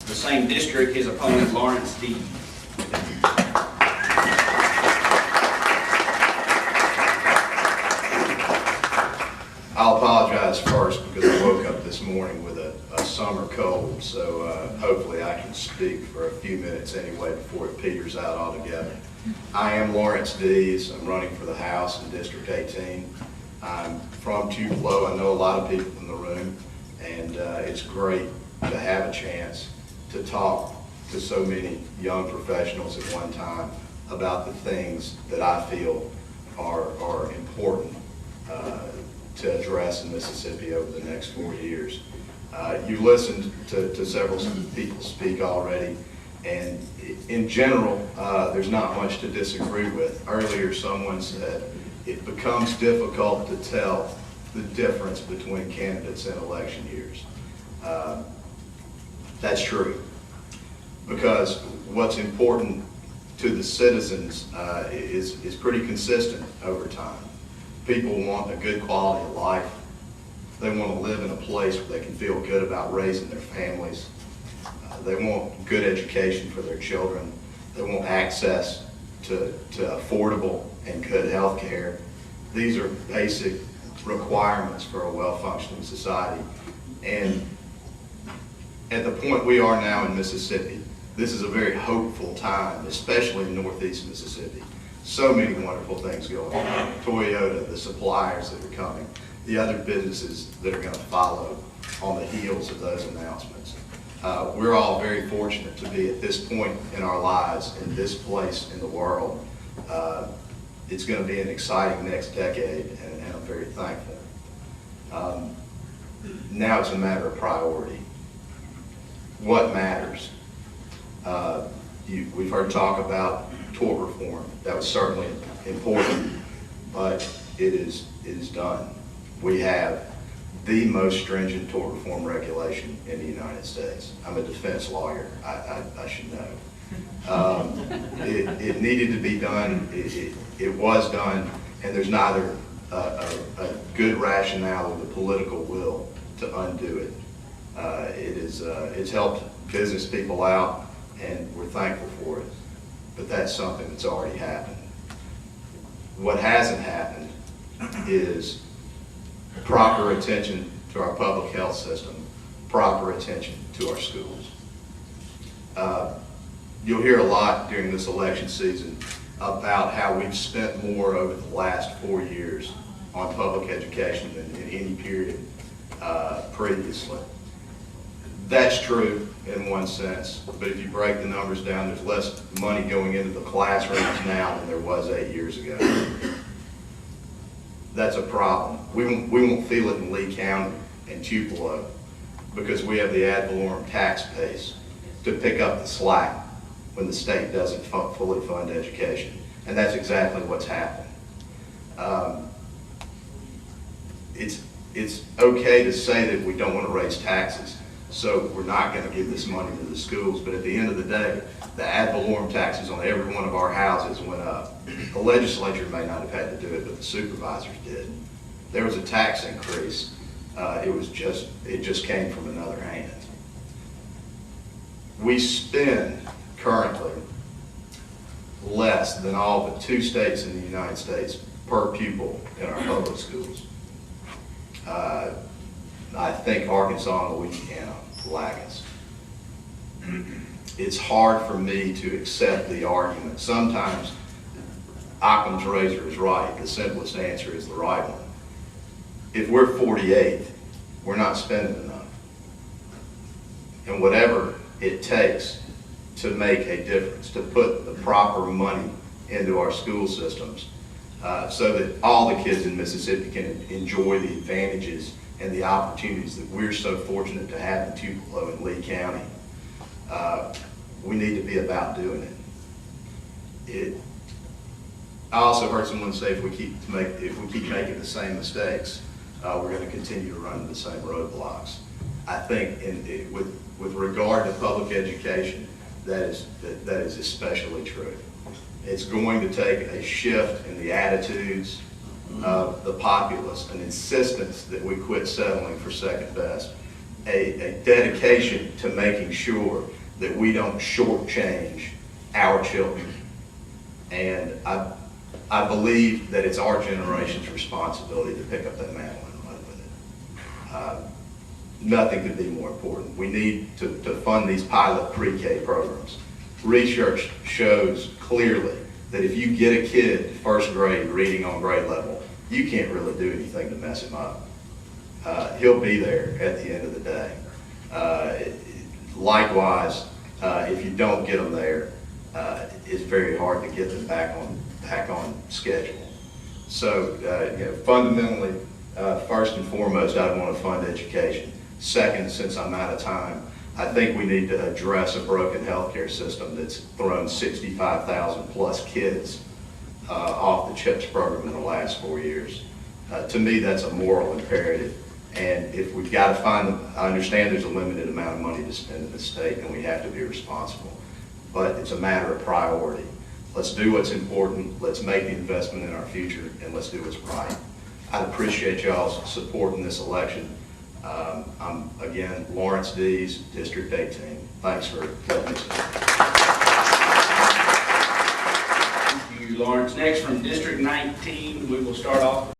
the same district, his opponent, Lawrence Deas. I'll apologize first because I woke up this morning with a summer cold, so hopefully I can speak for a few minutes anyway before it peters out altogether. I am Lawrence Deas. I'm running for the House in District 18. I'm from Tupelo. I know a lot of people in the room, and it's great to have a chance to talk to so many young professionals at one time about the things that I feel are important to address in Mississippi over the next 4 years. You listened to several people speak already, and in general, there's not much to disagree with. Earlier, someone said it becomes difficult to tell the difference between candidates in election years. That's true, because what's important to the citizens is pretty consistent over time. People want a good quality of life. They want to live in a place where they can feel good about raising their families. They want good education for their children. They want access to affordable and good health care. These are basic requirements for a well-functioning society. And at the point we are now in Mississippi, this is a very hopeful time, especially in Northeast Mississippi. So many wonderful things going on. Toyota, the suppliers that are coming, the other businesses that are going to follow on the heels of those announcements. We're all very fortunate to be at this point in our lives, in this place in the world. It's going to be an exciting next decade, and I'm very thankful. Now it's a matter of priority. What matters? We've heard talk about tort reform. That was certainly important, but it is done. We have the most stringent tort reform regulation in the United States. I'm a defense lawyer. I should know. It needed to be done. It was done, and there's neither a good rationale or the political will to undo it. It's helped business people out, and we're thankful for it. But that's something that's already happened. What hasn't happened is proper attention to our public health system, proper attention to our schools. You'll hear a lot during this election season about how we've spent more over the last 4 years on public education than in any period previously. That's true in one sense, but if you break the numbers down, there's less money going into the classrooms now than there was 8 years ago. That's a problem. We won't feel it in Lee County and Tupelo because we have the ad valorem tax base to pick up the slack when the state doesn't fully fund education. And that's exactly what's happened. It's okay to say that we don't want to raise taxes, so we're not going to give this money to the schools, but at the end of the day, the ad valorem taxes on every one of our houses went up. The legislature may not have had to do it, but the supervisors did. There was a tax increase. It just came from another hand. We spend currently less than all but 2 states in the United States per pupil in our public schools. I think Arkansas and Louisiana lag us. It's hard for me to accept the argument. Sometimes Occam's razor is right. The simplest answer is the right one. If we're 48th, we're not spending enough. And whatever it takes to make a difference, to put the proper money into our school systems so that all the kids in Mississippi can enjoy the advantages and the opportunities that we're so fortunate to have in Tupelo and Lee County. We need to be about doing it. I also heard someone say if we keep making the same mistakes, we're going to continue to run into the same roadblocks. I think with regard to public education, that is especially true. It's going to take a shift in the attitudes of the populace, an insistence that we quit settling for second best, a dedication to making sure that we don't shortchange our children. And I believe that it's our generation's responsibility to pick up that mantle and run with it. Nothing could be more important. We need to fund these pilot pre-K programs. Research shows clearly that if you get a kid first grade reading on grade level, you can't really do anything to mess him up. He'll be there at the end of the day. Likewise, if you don't get them there, it's very hard to get them back on schedule. So, fundamentally, first and foremost, I want to fund education. Second, since I'm out of time, I think we need to address a broken healthcare system that's thrown 65,000 plus kids off the CHIPS program in the last 4 years. To me, that's a moral imperative. And if we've got to find them, I understand there's a limited amount of money to spend in the state and we have to be responsible. But it's a matter of priority. Let's do what's important, let's make the investment in our future, and let's do what's right. I appreciate y'all's support in this election. I'm, again, Lawrence Deas, District 18. Thanks for letting me speak. Thank you, Lawrence. Next, from District 19, we will start off